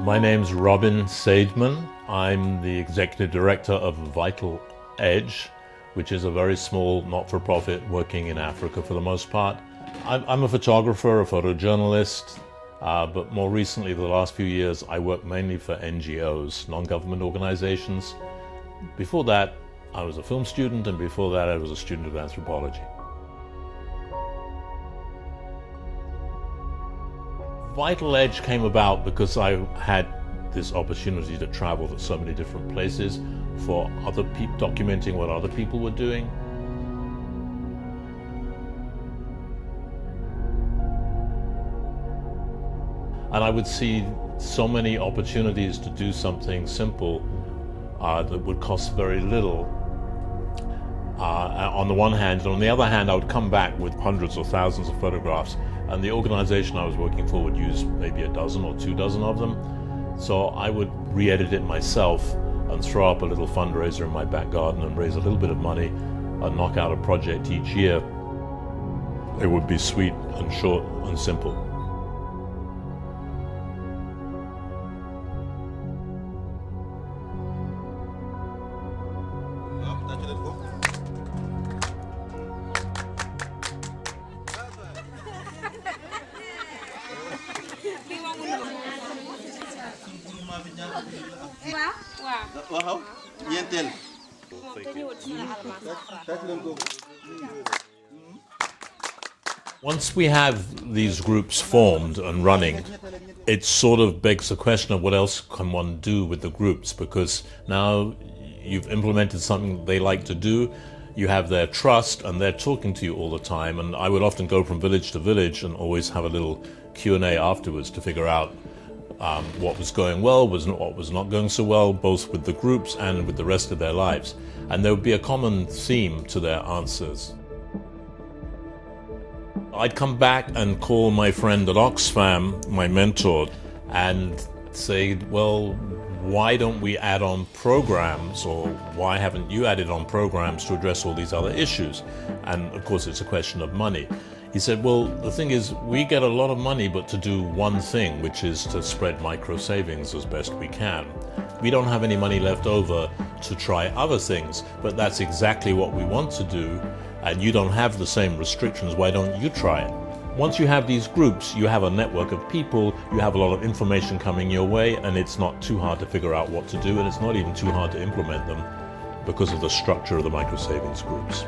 My name's Robin Saidman. I'm the Executive Director of Vital Edge, which is a very small not-for-profit working in Africa for the most part. I'm a photographer, a photojournalist, but more recently, the last few years, I work mainly for NGOs, non-government organizations. Before that, I was a film student, and before that, I was a student of anthropology. Vital Edge came about because I had this opportunity to travel to so many different places for other people, documenting what other people were doing. And I would see so many opportunities to do something simple that would cost very little. On the one hand, and on the other hand, I would come back with hundreds or thousands of photographs, and the organization I was working for would use maybe a dozen or 2 dozen of them. So I would re-edit it myself and throw up a little fundraiser in my back garden and raise a little bit of money and knock out a project each year. It would be sweet and short and simple. Once we have these groups formed and running, it sort of begs the question of what else can one do with the groups, because now you've implemented something they like to do, you have their trust, and they're talking to you all the time. And I would often go from village to village and always have a little Q&A afterwards to figure out what was going well, what was not going so well, both with the groups and with the rest of their lives. And there would be a common theme to their answers. I'd come back and call my friend at Oxfam, my mentor, and say, well, why don't we add on programs, or why haven't you added on programs to address all these other issues? And of course, it's a question of money. He said, well, the thing is, we get a lot of money, but to do one thing, which is to spread microsavings as best we can. We don't have any money left over to try other things, but that's exactly what we want to do, and you don't have the same restrictions. Why don't you try it? Once you have these groups, you have a network of people, you have a lot of information coming your way, and it's not too hard to figure out what to do, and it's not even too hard to implement them because of the structure of the microsavings groups.